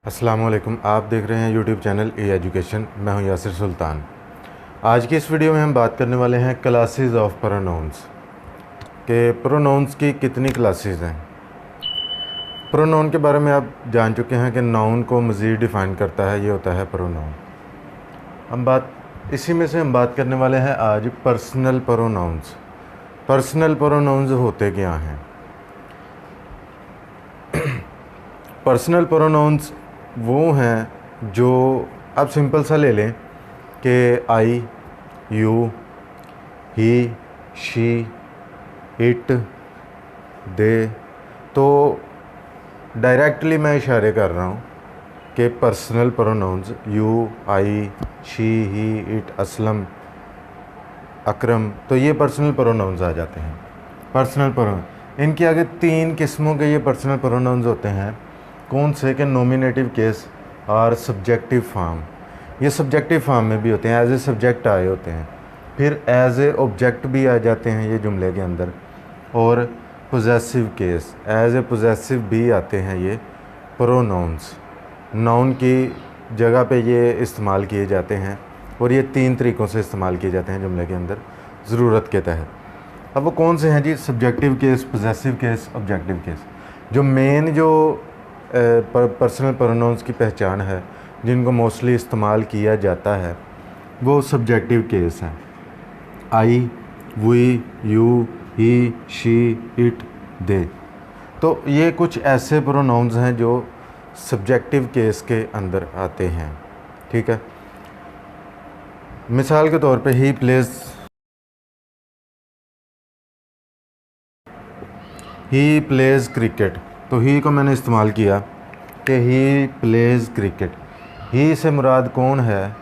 अस्सलामुअलैकुम, आप देख रहे हैं यूट्यूब चैनल ए एजुकेशन। मैं हूं यासिर सुल्तान। आज की इस वीडियो में हम बात करने वाले हैं क्लासेस ऑफ प्रोनाउंस के प्रोनाउंस की कितनी क्लासेस हैं। प्रोनाउन के बारे में आप जान चुके हैं कि नाउन को मज़ीद डिफ़ाइन करता है, ये होता है प्रोनाउन। इसी में से हम बात करने वाले हैं आज पर्सनल प्रोनाउंस। पर्सनल प्रोनाउंस होते क्या हैं? पर्सनल प्रोनाउंस वो हैं जो आप सिंपल सा ले लें कि I, you, he, she, it, they. तो डायरेक्टली मैं इशारे कर रहा हूँ कि personal pronouns you, I, she, he, it, Aslam, Akram, तो ये पर्सनल प्रोनाउंस आ जाते हैं। पर्सनल प्रोनाउन, इनके आगे तीन किस्मों के ये पर्सनल प्रोनाउंस होते हैं। कौन से? के नॉमिनेटिव केस और सब्जेक्टिव फॉर्म। ये सब्जेक्टिव फॉर्म में भी होते हैं, एज ए सब्जेक्ट आए होते हैं, फिर एज ए ऑब्जेक्ट भी आ जाते हैं ये जुमले के अंदर, और possessive case, as a possessive भी आते हैं ये प्रोनाउंस। नाउन की जगह पे ये इस्तेमाल किए जाते हैं, और ये तीन तरीक़ों से इस्तेमाल किए जाते हैं जुमले के अंदर ज़रूरत के तहत। अब वो कौन से हैं जी? Subjective case, possessive case, objective case. जो मेन जो पर्सनल प्रोनाउंस की पहचान है, जिनको मोस्टली इस्तेमाल किया जाता है, वो सब्जेक्टिव केस हैं। I, we, you, he, she, it, they. तो ये कुछ ऐसे प्रोनाउंस हैं जो सब्जेक्टिव केस के अंदर आते हैं। ठीक है, मिसाल के तौर पे ही प्लेज़ क्रिकेट। तो ही को मैंने इस्तेमाल किया कि ही प्लेज़ क्रिकेट। ही से मुराद कौन है?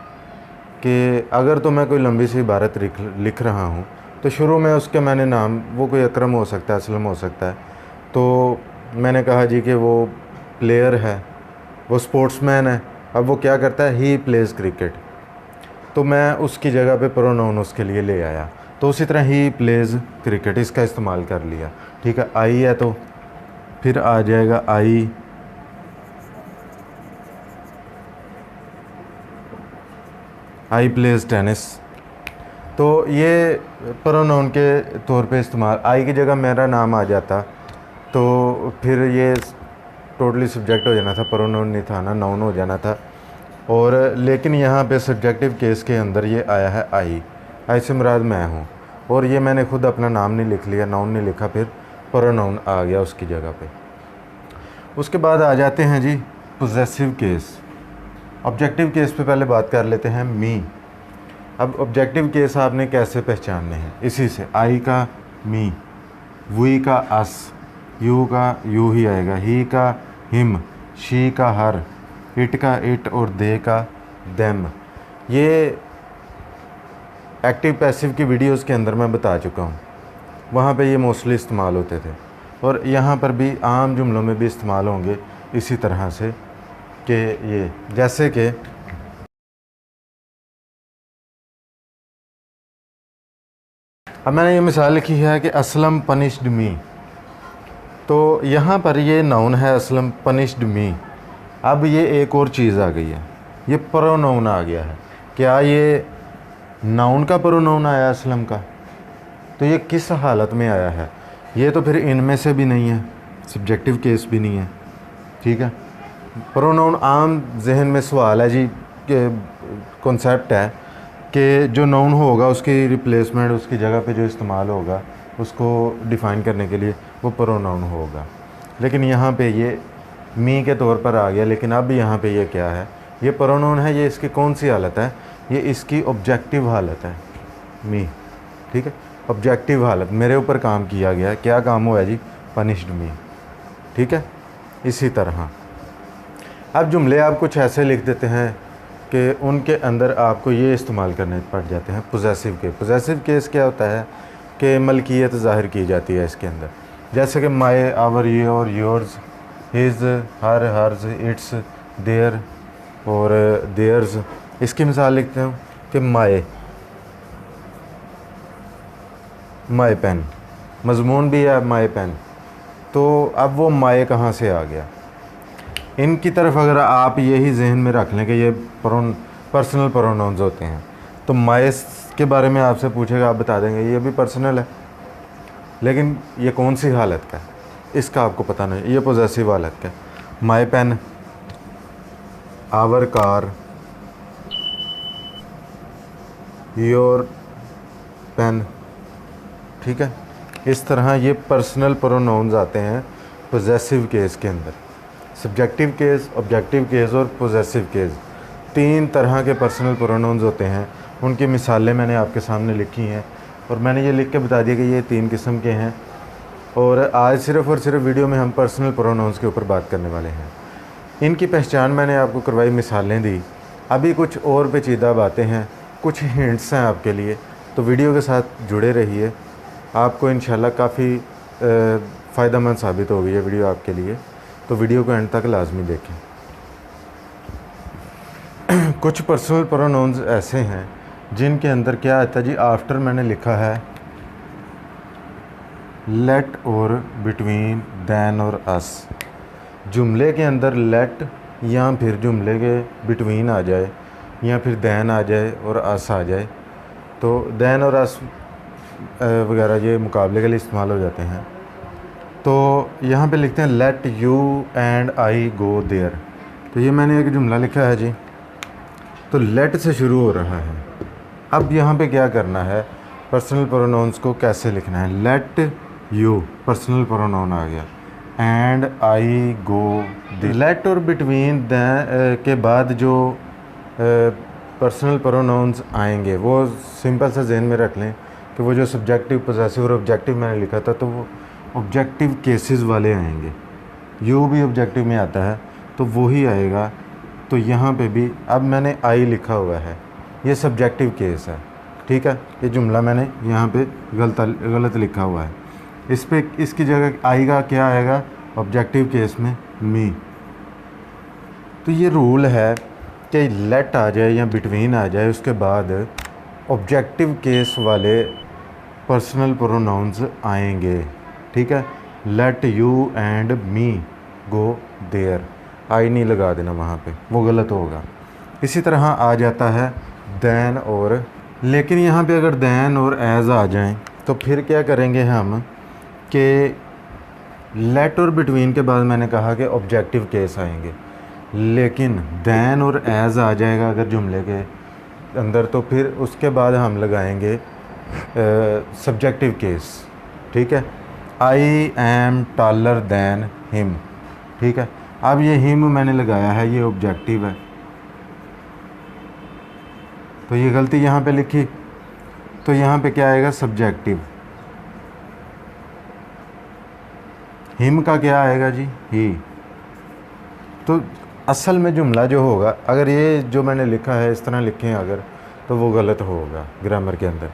कि अगर तो मैं कोई लंबी सी इबारत लिख रहा हूँ तो शुरू में उसके मैंने नाम, वो कोई अकरम हो सकता है, असलम हो सकता है, तो मैंने कहा जी कि वो प्लेयर है, वो स्पोर्ट्समैन है। अब वो क्या करता है? ही प्लेज़ क्रिकेट, तो मैं उसकी जगह पे प्रोनाउन उसके लिए ले आया। तो उसी तरह ही प्लेज़ क्रिकेट, इसका इस्तेमाल कर लिया। ठीक है, आई है तो फिर आ जाएगा आई प्लेज़ टेनिस। तो ये प्रोनाउन के तौर पे इस्तेमाल, आई की जगह मेरा नाम आ जाता तो फिर ये टोटली सब्जेक्ट हो जाना था, प्रोनाउन नहीं था ना, नाउन हो जाना था। और लेकिन यहाँ पे सब्जेक्टिव केस के अंदर ये आया है आई से मुराद मैं हूँ, और ये मैंने खुद अपना नाम नहीं लिख लिया, नाउन नहीं लिखा, फिर प्रोनाउन आ गया उसकी जगह पे। उसके बाद आ जाते हैं जी पोजेसिव केस। ऑब्जेक्टिव केस पे पहले बात कर लेते हैं मी। अब ऑब्जेक्टिव केस आपने कैसे पहचानने हैं? इसी से, आई का मी, वी का अस, यू का यू ही आएगा, ही का हिम, शी का हर, इट का इट, और दे का देम। ये एक्टिव पैसिव की वीडियोस के अंदर मैं बता चुका हूँ, वहाँ पे ये मोस्टली इस्तेमाल होते थे, और यहाँ पर भी आम जुमलों में भी इस्तेमाल होंगे इसी तरह से कि ये, जैसे कि अब मैंने ये मिसाल लिखी है कि असलम पनिश्ड मी। तो यहाँ पर ये नाउन है असलम, पनिश्ड मी। अब ये एक और चीज़ आ गई है, ये प्रोनाउन आ गया है। क्या ये नाउन का प्रोनाउन आया असलम का? तो ये किस हालत में आया है? ये तो फिर इनमें से भी नहीं है, सब्जेक्टिव केस भी नहीं है। ठीक है, प्रोनाउन आम जहन में सवाल है जी, कि कॉन्सेप्ट है कि जो नाउन होगा उसकी रिप्लेसमेंट, उसकी जगह पे जो इस्तेमाल होगा उसको डिफ़ाइन करने के लिए वो प्रोनाउन होगा। लेकिन यहाँ पे ये मी के तौर पर आ गया, लेकिन अब यहाँ पे ये क्या है? ये प्रोनाउन है, ये इसकी कौन सी हालत है? ये इसकी ऑब्जेक्टिव हालत है, मी। ठीक है, ऑब्जेक्टिव हालत, मेरे ऊपर काम किया गया। क्या काम हुआ जी? पनिश्ड मी। ठीक है, इसी तरह अब जुमले आप कुछ ऐसे लिख देते हैं कि उनके अंदर आपको ये इस्तेमाल करने पड़ जाते हैं पोजेसिव केस। पोजेसिव केस क्या होता है? कि मलकियत ज़ाहिर की जाती है इसके अंदर, जैसे कि my, our, your, yours, his, her, hers, its, there और देयर्स। इसकी मिसाल लिखते हूँ कि माय पेन, मजमून भी है माय पेन। तो अब वो माय कहाँ से आ गया? इनकी तरफ अगर आप यही जहन में रख लें कि ये पर्सनल प्रोनाउंस होते हैं, तो माय के बारे में आपसे पूछेगा, आप बता देंगे ये भी पर्सनल है, लेकिन ये कौन सी हालत का है इसका आपको पता नहीं, ये पॉजेसिव हालत का है। My pen, our car, your pen, ठीक है। इस तरह ये पर्सनल प्रोनाउंस आते हैं पॉजेसिव केस के अंदर। सब्जेक्टिव केस, ऑब्जेक्टिव केस और पॉजेसिव केस, 3 तरह के पर्सनल प्रोनाउंस होते हैं। उनकी मिसालें मैंने आपके सामने लिखी हैं और मैंने ये लिख के बता दिया कि ये 3 किस्म के हैं। और आज सिर्फ़ और सिर्फ वीडियो में हम पर्सनल प्रोनाउंस के ऊपर बात करने वाले हैं। इनकी पहचान मैंने आपको करवाई, मिसालें दी। अभी कुछ और पेचीदा बातें हैं, कुछ हिंट्स हैं आपके लिए, तो वीडियो के साथ जुड़े रहिए। आपको इंशाल्लाह काफ़ी फ़ायदेमंद साबित होगी ये वीडियो आपके लिए, तो वीडियो को एंड तक लाजमी देखें। कुछ पर्सनल प्रोनाउंस ऐसे हैं जिनके अंदर क्या आता है जी, आफ्टर मैंने लिखा है लेट और बिटवीन, दैन और अस। जुमले के अंदर लेट या फिर जुमले के बिटवीन आ जाए या फिर दैन आ जाए और अस आ जाए, तो दैन और अस वगैरह ये मुकाबले के लिए इस्तेमाल हो जाते हैं। तो यहाँ पे लिखते हैं let you and I go there. तो ये मैंने एक जुमला लिखा है जी, तो लेट से शुरू हो रहा है। अब यहाँ पे क्या करना है, पर्सनल प्रोनाउंस को कैसे लिखना है। लेट यू पर्सनल प्रोनाउन आ गया, and I go there. Let और बिटवीन के बाद जो पर्सनल प्रोनाउंस आएंगे वो सिंपल सा जहन में रख लें कि वो जो सब्जेक्टिव, पॉसेसिव और ऑब्जेक्टिव मैंने लिखा था, तो वो ऑब्जेक्टिव केसेस वाले आएंगे। यू भी ऑब्जेक्टिव में आता है तो वो ही आएगा। तो यहाँ पे भी अब मैंने आई लिखा हुआ है, ये सब्जेक्टिव केस है, ठीक है। ये जुमला मैंने यहाँ पे गलत लिखा हुआ है। इस पे इसकी जगह आई का क्या आएगा ऑब्जेक्टिव केस में, मी। तो ये रूल है कि लेट आ जाए या बिटवीन आ जाए, उसके बाद ऑब्जेक्टिव केस वाले पर्सनल प्रोनाउंस आएंगे, ठीक है। Let you and me go there, I नहीं लगा देना वहाँ पे, वो गलत होगा। इसी तरह आ जाता है दैन और, लेकिन यहाँ पे अगर दैन और एज आ जाएं तो फिर क्या करेंगे हम कि लेट और बिटवीन के बाद मैंने कहा कि ऑब्जेक्टिव केस आएंगे, लेकिन दैन और एज आ जाएगा अगर जुमले के अंदर, तो फिर उसके बाद हम लगाएंगे सब्जेक्टिव केस, ठीक है। I am taller then him, ठीक है। अब ये हिम मैंने लगाया है, ये ऑब्जेक्टिव है, तो ये गलती यहाँ पे लिखी, तो यहाँ पे क्या आएगा सब्जेक्टिव। हिम का क्या आएगा जी, ही। तो असल में जुमला जो होगा, अगर ये जो मैंने लिखा है इस तरह लिखें अगर, तो वो गलत होगा ग्रामर के अंदर।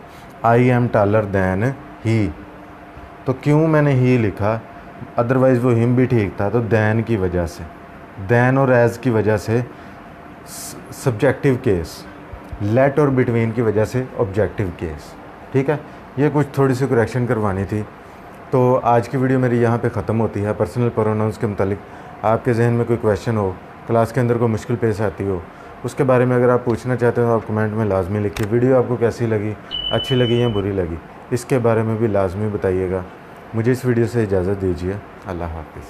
आई एम टॉलर दैन ही, तो क्यों मैंने ही लिखा, अदरवाइज़ वो हिम भी ठीक था। तो दैन की वजह से, दैन और एज की वजह से सब्जेक्टिव केस, लेट और बिटवीन की वजह से ऑब्जेक्टिव केस, ठीक है। ये कुछ थोड़ी सी करेक्शन करवानी थी। तो आज की वीडियो मेरी यहाँ पे ख़त्म होती है। पर्सनल प्रोनाउंस के मुतालिक आपके जहन में कोई क्वेश्चन हो, क्लास के अंदर कोई मुश्किल पेश आती हो, उसके बारे में अगर आप पूछना चाहते हो तो आप कमेंट में लाजमी लिखिए। वीडियो आपको कैसी लगी, अच्छी लगी या बुरी लगी, इसके बारे में भी लाजमी बताइएगा। मुझे इस वीडियो से इजाज़त दीजिए। अल्लाह हाफ़िज़।